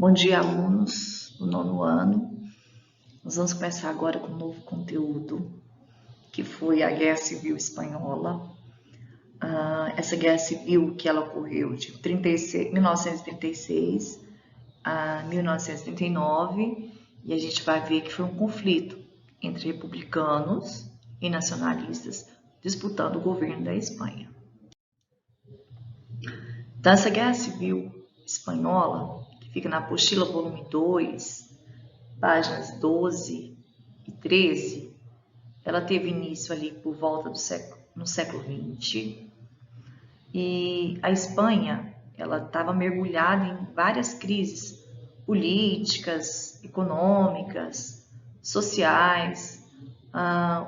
Bom dia, alunos do nono ano. Nós vamos começar agora com um novo conteúdo, que foi a Guerra Civil Espanhola. Essa Guerra Civil que ela ocorreu de 1936 a 1939, e a gente vai ver que foi um conflito entre republicanos e nacionalistas disputando o governo da Espanha. Então, essa Guerra Civil Espanhola, que fica na apostila volume 2, páginas 12 e 13, ela teve início ali por volta no século XX, e a Espanha ela estava mergulhada em várias crises políticas, econômicas, sociais.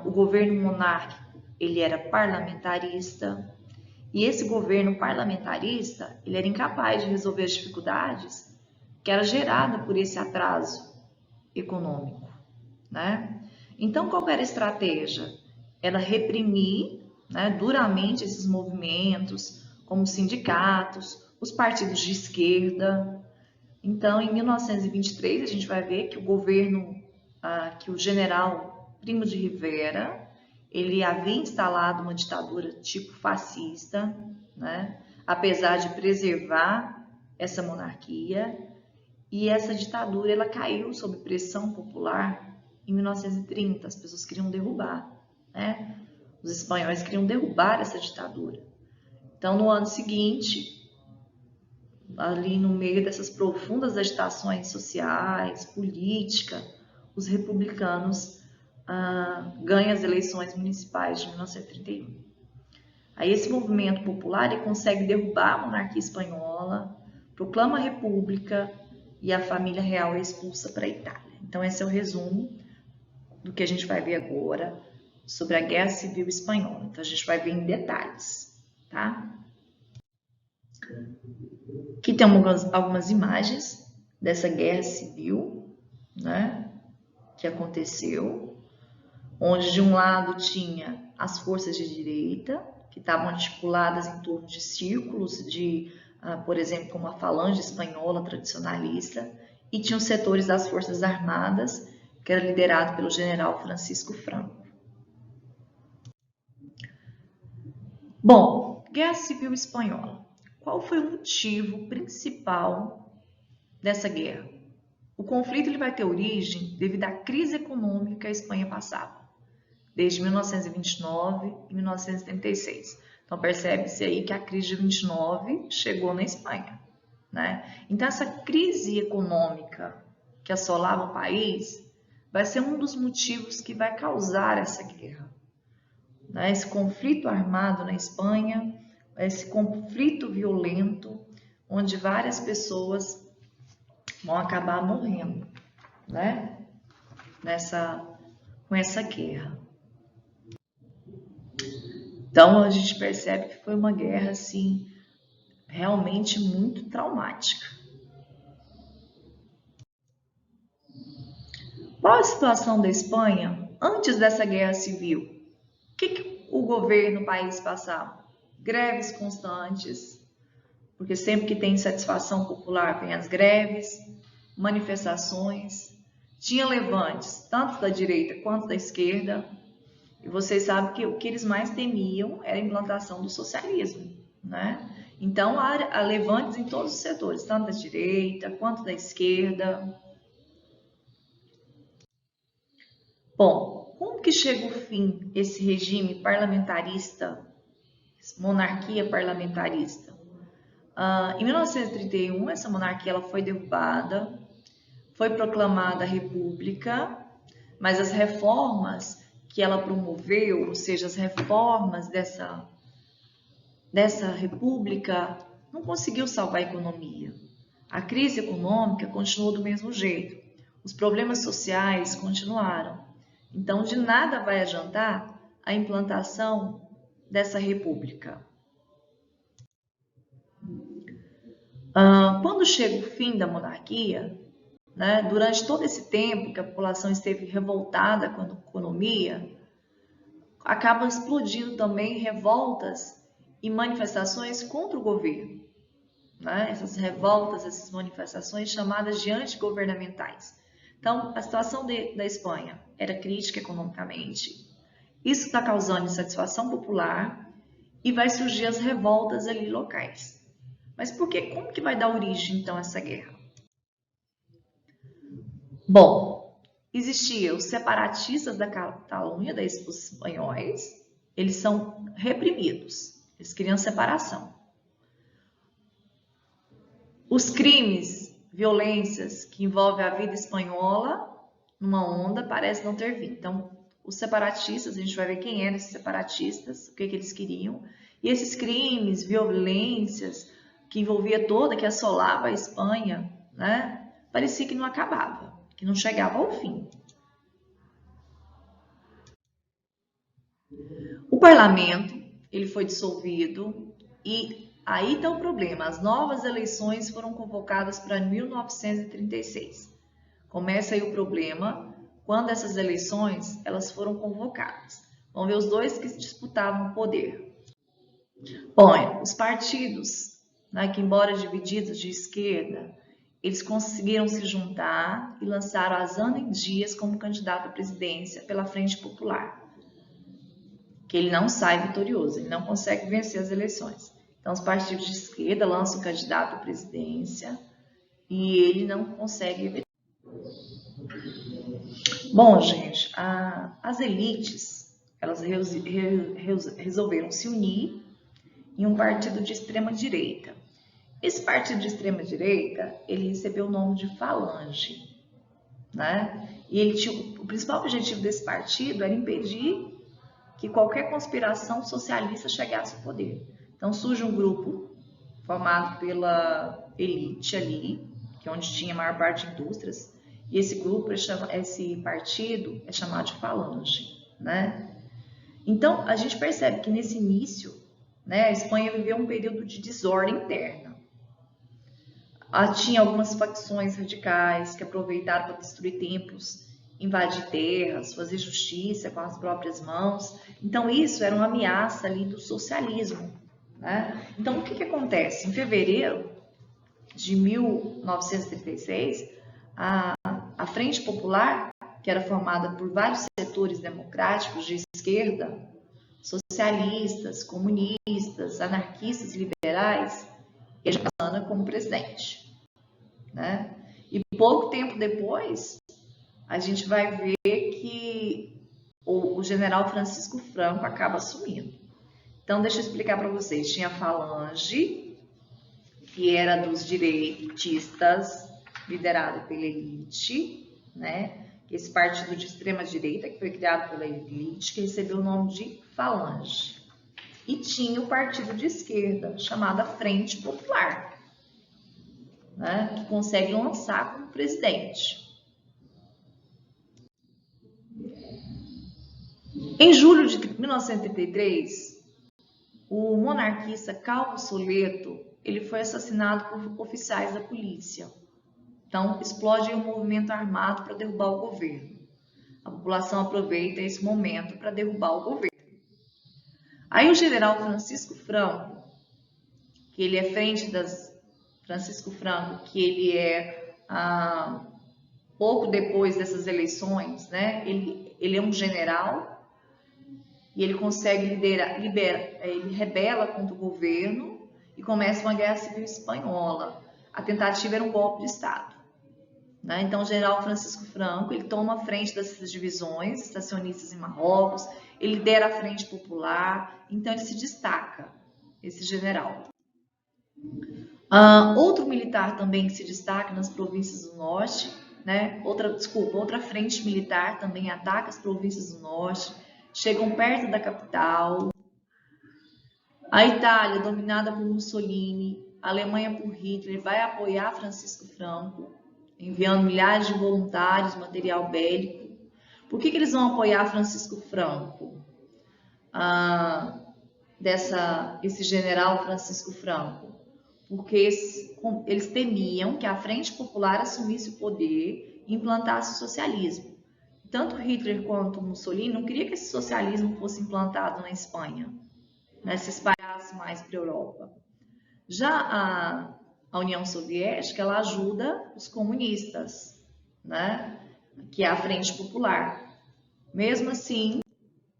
O governo monárquico ele era parlamentarista, e esse governo parlamentarista ele era incapaz de resolver as dificuldades que era gerada por esse atraso econômico, né? Então, qual era a estratégia? Era reprimir, né, duramente esses movimentos, como os sindicatos, os partidos de esquerda. Então, em 1923, a gente vai ver que o governo, que o general Primo de Rivera, ele havia instalado uma ditadura tipo fascista, né, apesar de preservar essa monarquia. E essa ditadura ela caiu sob pressão popular em 1930. As pessoas queriam derrubar, né? Os espanhóis queriam derrubar essa ditadura. Então, no ano seguinte, ali no meio dessas profundas agitações sociais, políticas, os republicanos ganham as eleições municipais de 1931. Aí esse movimento popular ele consegue derrubar a monarquia espanhola, proclama a república, e a família real é expulsa para a Itália. Então, esse é o resumo do que a gente vai ver agora sobre a Guerra Civil Espanhola. Então, a gente vai ver em detalhes, tá? Aqui tem algumas imagens dessa Guerra Civil, né, que aconteceu, onde de um lado tinha as forças de direita, que estavam articuladas em torno de círculos de por exemplo, como a Falange Espanhola tradicionalista, e tinha os setores das Forças Armadas, que era liderado pelo general Francisco Franco. Bom, Guerra Civil Espanhola. Qual foi o motivo principal dessa guerra? O conflito ele vai ter origem devido à crise econômica que a Espanha passava, desde 1929 e 1936. Então, percebe-se aí que a crise de 29 chegou na Espanha, né? Então, essa crise econômica que assolava o país vai ser um dos motivos que vai causar essa guerra, né? Esse conflito armado na Espanha, esse conflito violento, onde várias pessoas vão acabar morrendo, né? Com essa guerra. Então, a gente percebe que foi uma guerra, assim, realmente muito traumática. Qual a situação da Espanha antes dessa guerra civil? O que o governo, o país passava? Greves constantes, porque sempre que tem insatisfação popular vem as greves, manifestações, tinha levantes, tanto da direita quanto da esquerda, e vocês sabem que o que eles mais temiam era a implantação do socialismo, né? Então, há levantes em todos os setores, tanto da direita quanto da esquerda. Bom, como que chega o fim esse regime parlamentarista, monarquia parlamentarista? Em 1931, essa monarquia ela foi derrubada, foi proclamada a república, mas as reformas que ela promoveu, ou seja, as reformas dessa república, não conseguiu salvar a economia. A crise econômica continuou do mesmo jeito. Os problemas sociais continuaram. Então, de nada vai adiantar a implantação dessa república. Quando chega o fim da monarquia, né, durante todo esse tempo que a população esteve revoltada com a economia, acabam explodindo também revoltas e manifestações contra o governo, né? Essas revoltas, essas manifestações chamadas de antigovernamentais. Então, a situação da Espanha era crítica economicamente, isso está causando insatisfação popular e vai surgir as revoltas ali locais. Mas por quê? Como que vai dar origem, então, a essa guerra? Bom, existiam os separatistas da Catalunha, os espanhóis, eles são reprimidos, eles queriam separação. Os crimes, violências que envolvem a vida espanhola, numa onda, parece não ter vindo. Então, os separatistas, a gente vai ver quem eram esses separatistas, o que eles queriam. E esses crimes, violências, que envolvia toda, que assolava a Espanha, né? Parecia que não acabava, que não chegava ao fim. O parlamento, ele foi dissolvido e aí está o problema. As novas eleições foram convocadas para 1936. Começa aí o problema quando essas eleições elas foram convocadas. Vamos ver os dois que disputavam o poder. Bom, os partidos, né, que embora divididos de esquerda, eles conseguiram se juntar e lançaram a Zanin Dias como candidato à presidência pela Frente Popular. Que ele não sai vitorioso, ele não consegue vencer as eleições. Então, os partidos de esquerda lançam um candidato à presidência e ele não consegue. Bom, gente, as elites, elas resolveram se unir em um partido de extrema-direita. Esse partido de extrema-direita, ele recebeu o nome de Falange, né? E ele tinha, o principal objetivo desse partido era impedir que qualquer conspiração socialista chegasse ao poder. Então surge um grupo formado pela elite ali, que é onde tinha a maior parte de indústrias, e esse grupo, esse partido é chamado de Falange, né? Então a gente percebe que nesse início, né, a Espanha viveu um período de desordem interna. Tinha algumas facções radicais que aproveitaram para destruir templos, invadir terras, fazer justiça com as próprias mãos. Então isso era uma ameaça ali do socialismo, né? Então o que acontece? Em fevereiro de 1936, a Frente Popular, que era formada por vários setores democráticos de esquerda, socialistas, comunistas, anarquistas, liberais, elegeu Ana como presidente, né? E pouco tempo depois, a gente vai ver que o general Francisco Franco acaba assumindo. Então, deixa eu explicar para vocês. Tinha a Falange, que era dos direitistas, liderado pela elite, né? Esse partido de extrema-direita, que foi criado pela elite, que recebeu o nome de Falange. E tinha o partido de esquerda, chamado Frente Popular, né? Que consegue lançar como presidente. Em julho de 1933, o monarquista Calvo Soleto, ele foi assassinado por oficiais da polícia. Então, explode um movimento armado para derrubar o governo. A população aproveita esse momento para derrubar o governo. Aí o general Francisco Franco, que ele é frente das... Francisco Franco, que ele é pouco depois dessas eleições, né? Ele é um general e ele consegue ele rebela contra o governo e começa uma guerra civil espanhola. A tentativa era um golpe de Estado, né? Então, o general Francisco Franco, ele toma a frente dessas divisões estacionistas em Marrocos, ele lidera a Frente Popular, então ele se destaca, esse general. Outro militar também que se destaca nas províncias do norte, né? Outra frente militar também ataca as províncias do norte, chegam perto da capital. A Itália, dominada por Mussolini, a Alemanha por Hitler, vai apoiar Francisco Franco, enviando milhares de voluntários, material bélico. Por que eles vão apoiar Francisco Franco? Esse general Francisco Franco? Porque eles temiam que a Frente Popular assumisse o poder e implantasse o socialismo. Tanto Hitler quanto Mussolini não queria que esse socialismo fosse implantado na Espanha, né, se espalhasse mais para a Europa. Já a União Soviética, ela ajuda os comunistas, né? Que é a Frente Popular. Mesmo assim,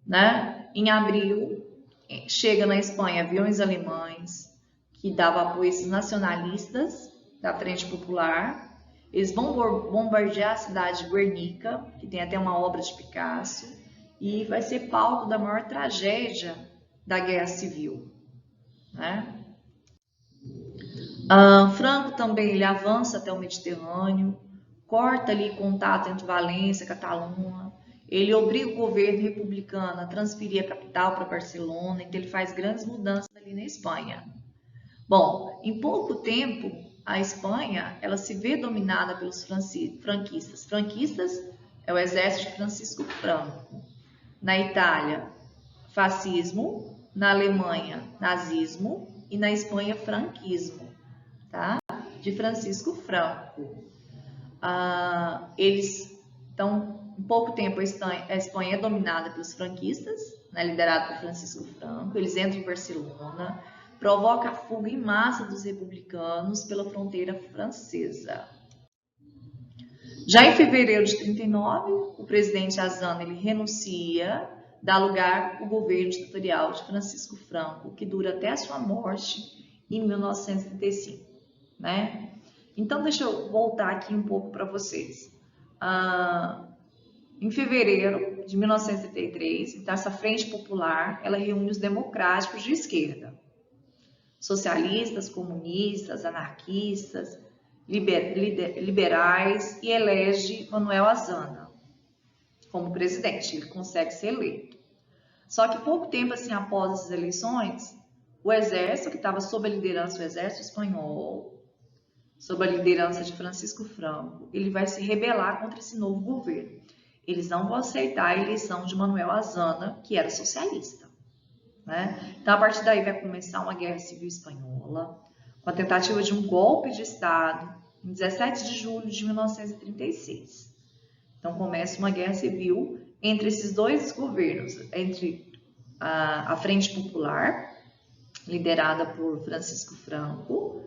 né, em abril, chega na Espanha aviões alemães que davam apoio a esses nacionalistas da Frente Popular. Eles vão bombardear a cidade de Guernica, que tem até uma obra de Picasso, e vai ser palco da maior tragédia da Guerra Civil, né? Franco também ele avança até o Mediterrâneo, corta ali contato entre Valência e Catalunha. Ele obriga o governo republicano a transferir a capital para Barcelona, então ele faz grandes mudanças ali na Espanha. Bom, em pouco tempo, a Espanha ela se vê dominada pelos franquistas. Franquistas é o exército de Francisco Franco. Na Itália, fascismo. Na Alemanha, nazismo. E na Espanha, franquismo, tá? De Francisco Franco. Eles, então, em pouco tempo, a Espanha é dominada pelos franquistas, né, liderado por Francisco Franco. Eles entram em Barcelona, provoca a fuga em massa dos republicanos pela fronteira francesa. Já em fevereiro de 39, o presidente Aznar ele renuncia, dá lugar ao governo ditatorial de Francisco Franco, que dura até a sua morte em 1935, né? Então, deixa eu voltar aqui um pouco para vocês. Em fevereiro de 1933, então, essa Frente Popular, ela reúne os democráticos de esquerda, socialistas, comunistas, anarquistas, liberais, e elege Manuel Aznar como presidente. Ele consegue ser eleito. Só que pouco tempo assim após essas eleições, o exército, que estava sob a liderança do exército espanhol, sob a liderança de Francisco Franco, ele vai se rebelar contra esse novo governo. Eles não vão aceitar a eleição de Manuel Aznar, que era socialista, né? Então, a partir daí vai começar uma guerra civil espanhola, com a tentativa de um golpe de Estado, em 17 de julho de 1936. Então, começa uma guerra civil entre esses dois governos, entre a Frente Popular, liderada por Francisco Franco,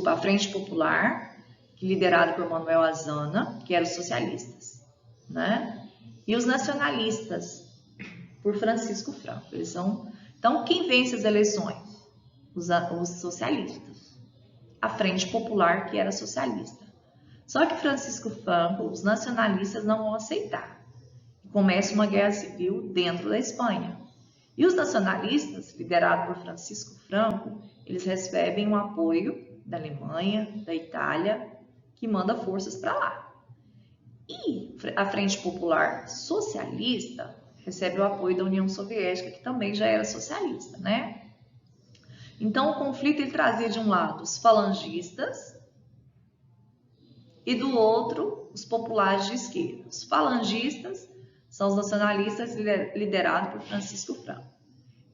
a Frente Popular, liderada por Manuel Aznar, que eram os socialistas, né? E os nacionalistas, por Francisco Franco. Eles são... Então, quem vence as eleições? Os socialistas. A Frente Popular, que era socialista. Só que Francisco Franco, os nacionalistas não vão aceitar. Começa uma guerra civil dentro da Espanha. E os nacionalistas, liderados por Francisco Franco, eles recebem o apoio da Alemanha, da Itália, que manda forças para lá. E a Frente Popular Socialista recebe o apoio da União Soviética, que também já era socialista, né? Então, o conflito ele trazia de um lado os falangistas e do outro os populares de esquerda. Os falangistas são os nacionalistas liderados por Francisco Franco.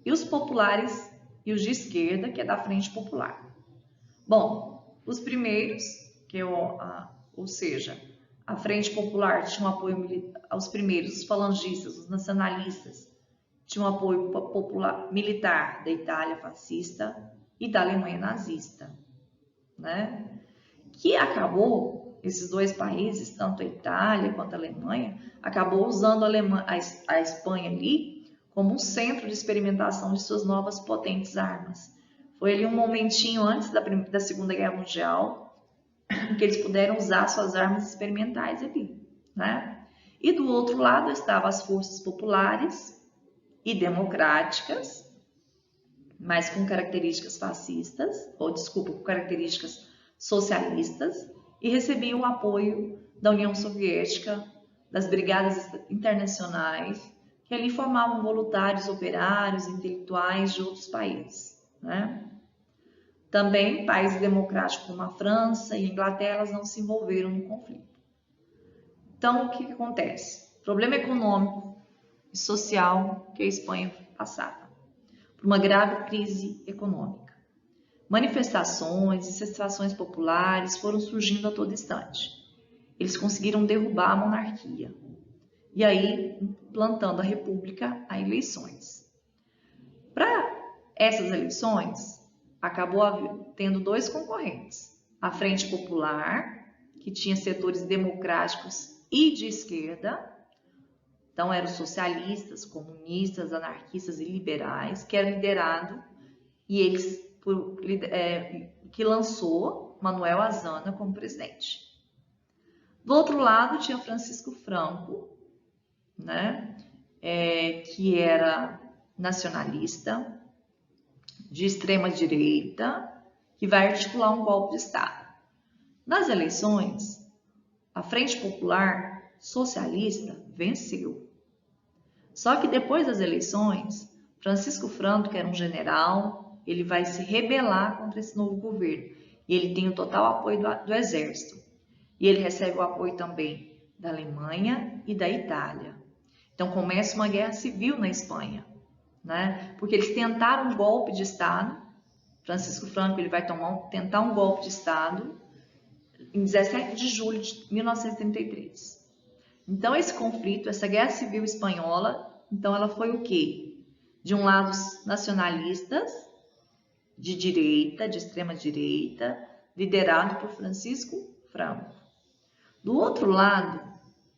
E os populares e os de esquerda, que é da Frente Popular. Bom, os primeiros, ou seja, a Frente Popular tinha um apoio aos primeiros, os falangistas, os nacionalistas, tinham um apoio popular, militar da Itália fascista e da Alemanha nazista, né? Que acabou, esses dois países, tanto a Itália quanto a Alemanha, acabou usando a Espanha ali como um centro de experimentação de suas novas potentes armas. Foi ali um momentinho antes da Segunda Guerra Mundial, em que eles puderam usar suas armas experimentais ali, né? E do outro lado estavam as forças populares e democráticas, mas com características fascistas, com características socialistas, e recebiam o apoio da União Soviética, das brigadas internacionais, que ali formavam voluntários, operários, intelectuais de outros países, né? Também países democráticos como a França e a Inglaterra elas não se envolveram no conflito. Então, o que acontece? Problema econômico e social que a Espanha passava, por uma grave crise econômica. Manifestações e situações populares foram surgindo a todo instante. Eles conseguiram derrubar a monarquia e aí implantando a república a eleições. Para essas eleições, acabou tendo dois concorrentes. a Frente Popular, que tinha setores democráticos e de esquerda. Então, eram socialistas, comunistas, anarquistas e liberais, que era liderado, e eles que lançou Manuel Azaña como presidente. Do outro lado, tinha Francisco Franco, né, que era nacionalista, de extrema direita, que vai articular um golpe de Estado. Nas eleições, a Frente Popular Socialista venceu. Só que depois das eleições, Francisco Franco, que era um general, ele vai se rebelar contra esse novo governo. E ele tem o total apoio do exército. E ele recebe o apoio também da Alemanha e da Itália. Então começa uma guerra civil na Espanha, né? Porque eles tentaram um golpe de Estado. Francisco Franco ele vai tentar um golpe de Estado em 17 de julho de 1933. Então esse conflito, essa guerra civil espanhola, então ela foi o quê? De um lado os nacionalistas de direita, de extrema direita, liderado por Francisco Franco. Do outro lado,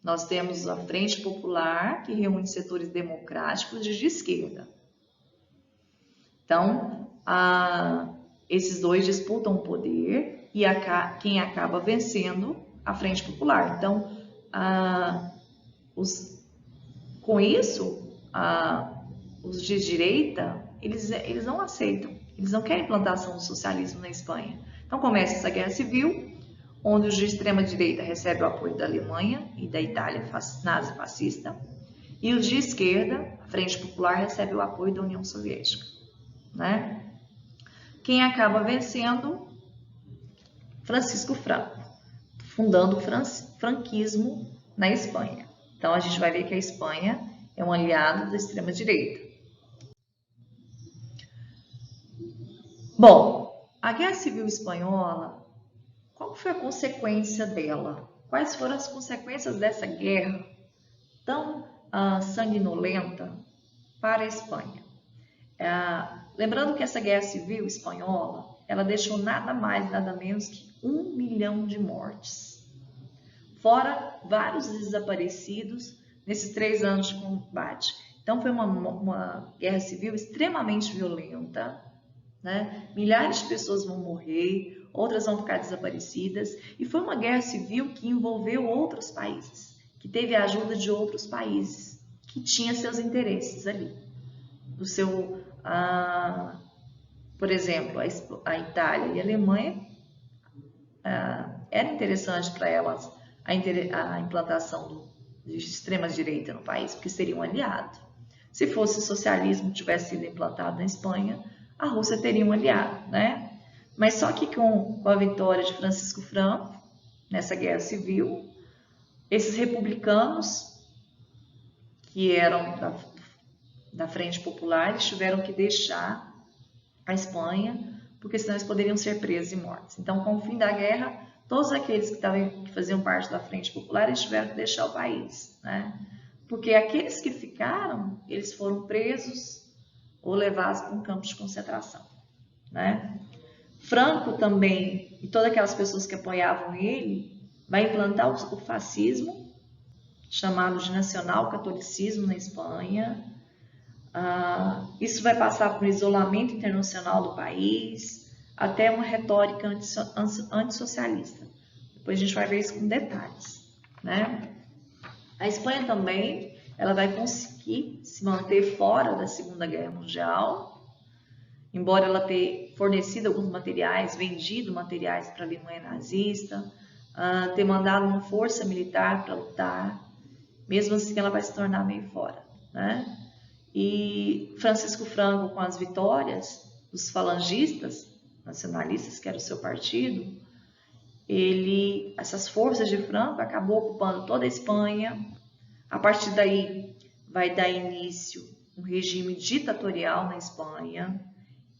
nós temos a Frente Popular, que reúne setores democráticos de esquerda. Então, esses dois disputam o poder e quem acaba vencendo a Frente Popular. Então, com isso, os de direita, eles não aceitam, eles não querem implantação do socialismo na Espanha. Então começa essa guerra civil, onde os de extrema direita recebem o apoio da Alemanha e da Itália nazi-fascista, e os de esquerda, a Frente Popular, recebe o apoio da União Soviética, né? Quem acaba vencendo? Francisco Franco, fundando o franquismo na Espanha. Então a gente vai ver que a Espanha é um aliado da extrema direita. Bom, a Guerra Civil Espanhola, qual foi a consequência dela? Quais foram as consequências dessa guerra tão sanguinolenta para a Espanha? Lembrando que essa Guerra Civil Espanhola, ela deixou nada mais, nada menos que 1 milhão de mortes. Fora vários desaparecidos nesses 3 anos de combate. Então foi uma guerra civil extremamente violenta, né? Milhares de pessoas vão morrer, outras vão ficar desaparecidas, e foi uma guerra civil que envolveu outros países, que teve a ajuda de outros países, que tinham seus interesses ali. Por exemplo, a Itália e a Alemanha, era interessante para elas a implantação de extrema direita no país, porque seria um aliado. Se fosse o socialismo que tivesse sido implantado na Espanha, a Rússia teria um aliado, né? Mas só que com a vitória de Francisco Franco, nessa guerra civil, esses republicanos, que eram da Frente Popular, eles tiveram que deixar a Espanha, porque senão eles poderiam ser presos e mortos. Então, com o fim da guerra, todos aqueles que faziam parte da Frente Popular, eles tiveram que deixar o país, né? Porque aqueles que ficaram, eles foram presos ou levados para um campo de concentração, né? Franco também, e todas aquelas pessoas que apoiavam ele, vai implantar o fascismo, chamado de nacional-catolicismo na Espanha. Isso vai passar por um isolamento internacional do país, até uma retórica antissocialista. Depois a gente vai ver isso com detalhes, né? A Espanha também, ela vai conseguir se manter fora da Segunda Guerra Mundial, embora ela tenha fornecido alguns materiais, vendido materiais para a Alemanha nazista, ter mandado uma força militar para lutar, mesmo assim ela vai se tornar meio fora, né? E Francisco Franco, com as vitórias dos falangistas nacionalistas, que era o seu partido, essas forças de Franco acabou ocupando toda a Espanha. A partir daí vai dar início um regime ditatorial na Espanha.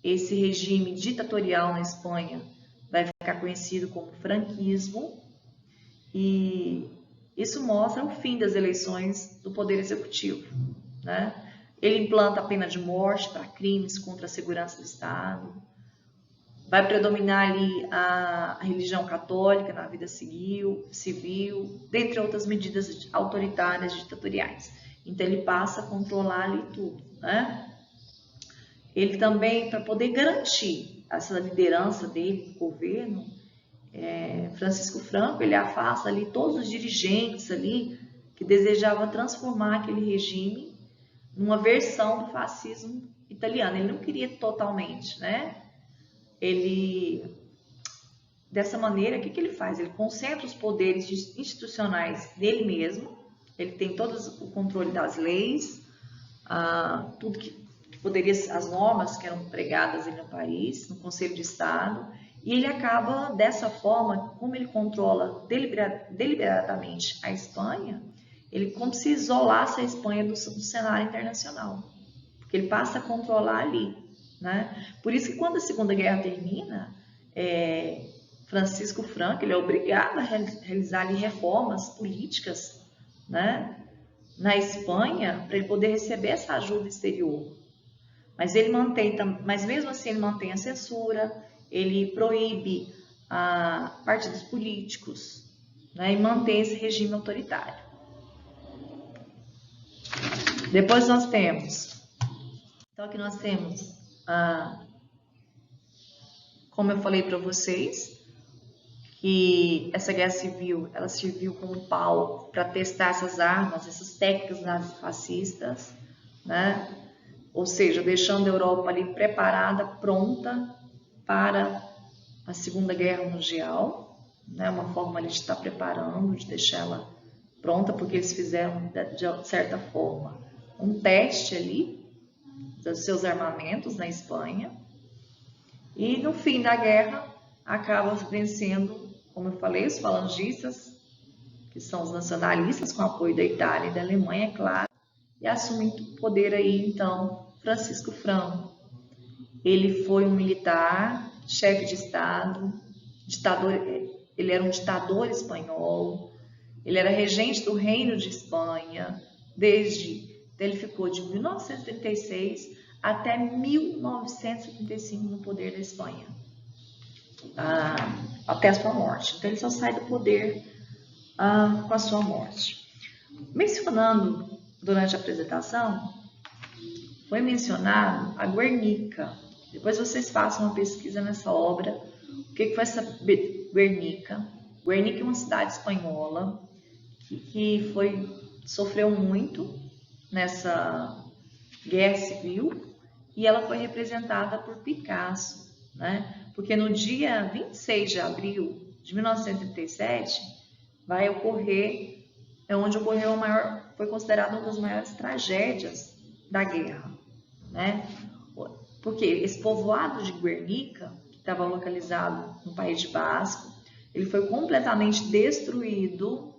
Esse regime ditatorial na Espanha vai ficar conhecido como franquismo, e isso mostra o fim das eleições do Poder Executivo, né? Ele implanta a pena de morte para crimes contra a segurança do Estado. vai predominar ali a religião católica na vida civil, dentre outras medidas autoritárias ditatoriais. Então ele passa a controlar ali tudo, né? Ele também, para poder garantir essa liderança dele no governo, Francisco Franco, ele afasta ali todos os dirigentes ali que desejavam transformar aquele regime numa versão do fascismo italiano. Ele não queria totalmente, né? Dessa maneira, o que ele faz? Ele concentra os poderes institucionais dele mesmo, ele tem todo o controle das leis, tudo que poderia, as normas que eram pregadas ali no país, no Conselho de Estado, e ele acaba, dessa forma, como ele controla deliberadamente a Espanha, ele como se isolasse a Espanha do cenário internacional, porque ele passa a controlar ali, né? Por isso que quando a Segunda Guerra termina, Francisco Franco ele é obrigado a realizar ali reformas políticas, né, na Espanha, para ele poder receber essa ajuda exterior. Mas mesmo assim ele mantém a censura, ele proíbe partidos políticos, né, e mantém esse regime autoritário. Depois nós temos, então aqui nós temos, como eu falei para vocês, que essa guerra civil ela serviu como palco para testar essas armas, essas técnicas nazifascistas, né? Ou seja, deixando a Europa ali preparada, pronta para a Segunda Guerra Mundial, né? Uma forma ali de estar preparando, de deixar ela pronta, porque eles fizeram, de certa forma, um teste ali dos seus armamentos na Espanha, e no fim da guerra acaba vencendo, como eu falei, os falangistas, que são os nacionalistas, com apoio da Itália e da Alemanha, é claro, e assume o poder aí, então, Francisco Franco. Ele foi um militar, chefe de Estado, ditador, ele era um ditador espanhol, ele era regente do Reino de Espanha, ele ficou de 1936 até 1975 no poder da Espanha, até a sua morte. Então ele só sai do poder com a sua morte. Mencionando durante a apresentação, foi mencionado a Guernica. Depois vocês façam uma pesquisa nessa obra. O que foi essa Guernica? Guernica é uma cidade espanhola que sofreu muito nessa guerra civil, e ela foi representada por Picasso, né? Porque no dia 26 de abril de 1937 onde ocorreu foi considerada uma das maiores tragédias da guerra, né? Porque esse povoado de Guernica, que estava localizado no País Basco, ele foi completamente destruído,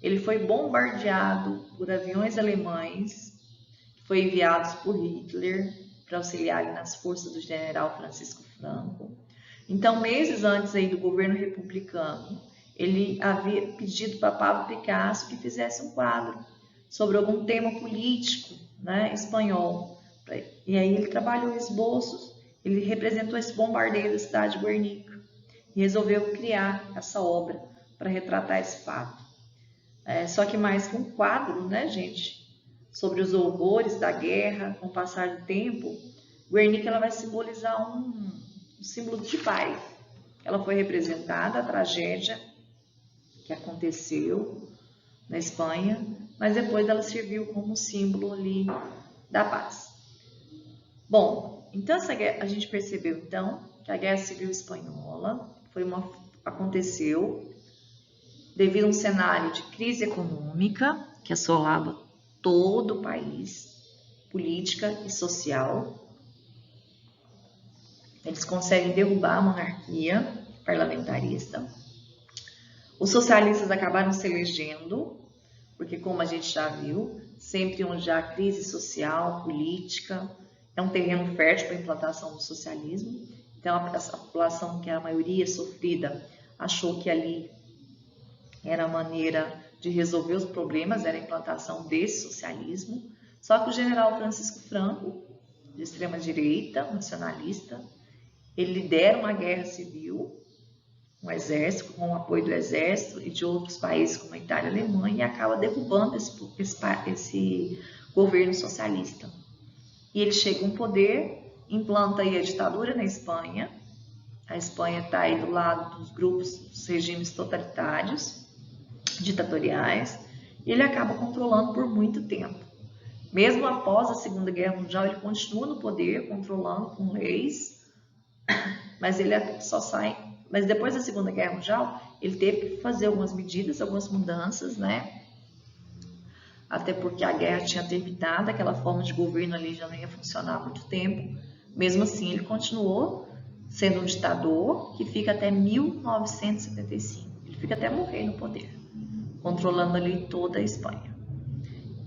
ele foi bombardeado por aviões alemães, que foram enviados por Hitler para auxiliar nas forças do general Francisco Franco. Então, meses antes aí do governo republicano, ele havia pedido para Pablo Picasso que fizesse um quadro sobre algum tema político, né, espanhol. E aí ele trabalhou esboços, ele representou esse bombardeio da cidade de Guernica e resolveu criar essa obra para retratar esse fato. Só que mais que um quadro, né, gente, sobre os horrores da guerra, com o passar do tempo, Guernica ela vai simbolizar um símbolo de paz. Ela foi representada, a tragédia que aconteceu na Espanha, mas depois ela serviu como símbolo ali da paz. Bom, então a gente percebeu então que a Guerra Civil Espanhola aconteceu devido a um cenário de crise econômica que assolava todo o país, política e social. Eles conseguem derrubar a monarquia parlamentarista. Os socialistas acabaram se elegendo, porque, como a gente já viu, sempre onde há crise social, política, é um terreno fértil para a implantação do socialismo. Então, a população, que é a maioria sofrida, achou que ali era a maneira de resolver os problemas, era a implantação desse socialismo. Só que o general Francisco Franco, de extrema-direita, nacionalista, ele lidera uma guerra civil, um exército, com o apoio do exército e de outros países como a Itália e a Alemanha, e acaba derrubando esse governo socialista. E ele chega ao poder, implanta aí a ditadura na Espanha. A Espanha está aí do lado dos grupos, dos regimes totalitários, ditatoriais, e ele acaba controlando por muito tempo. Mesmo após a Segunda Guerra Mundial, ele continua no poder, controlando com leis, mas ele só sai. Mas depois da Segunda Guerra Mundial, ele teve que fazer algumas medidas, algumas mudanças, né? Até porque a guerra tinha terminado, aquela forma de governo ali já não ia funcionar há muito tempo. Mesmo assim, ele continuou sendo um ditador que fica até 1975. Ele fica até morrer no poder, controlando ali toda a Espanha.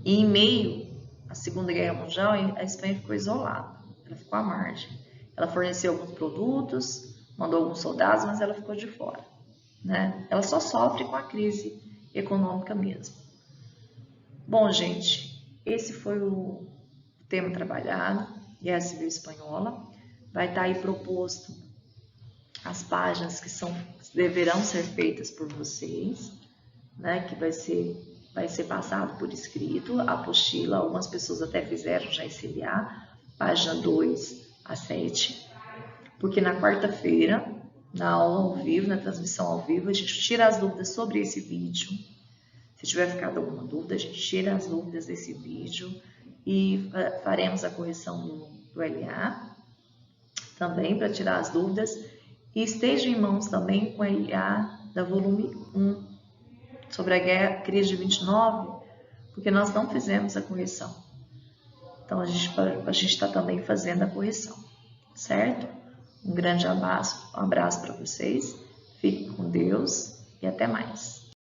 E em meio à Segunda Guerra Mundial, a Espanha ficou isolada, ela ficou à margem. Ela forneceu alguns produtos, mandou alguns soldados, mas ela ficou de fora, né? Ela só sofre com a crise econômica mesmo. Bom, gente, esse foi o tema trabalhado, Guerra Civil Espanhola. Vai estar aí proposto as páginas que deverão ser feitas por vocês, né? Que vai ser passado por escrito, a apostila. Algumas pessoas até fizeram já esse LA, página 2 a 7. Porque na quarta-feira, na aula ao vivo, na transmissão ao vivo, a gente tira as dúvidas sobre esse vídeo. Se tiver ficado alguma dúvida, a gente tira as dúvidas desse vídeo e faremos a correção do LA também para tirar as dúvidas. E esteja em mãos também com o LA da volume 1 sobre a crise de 29, porque nós não fizemos a correção. Então a gente está também fazendo a correção, certo? Um grande abraço para vocês, fiquem com Deus e até mais.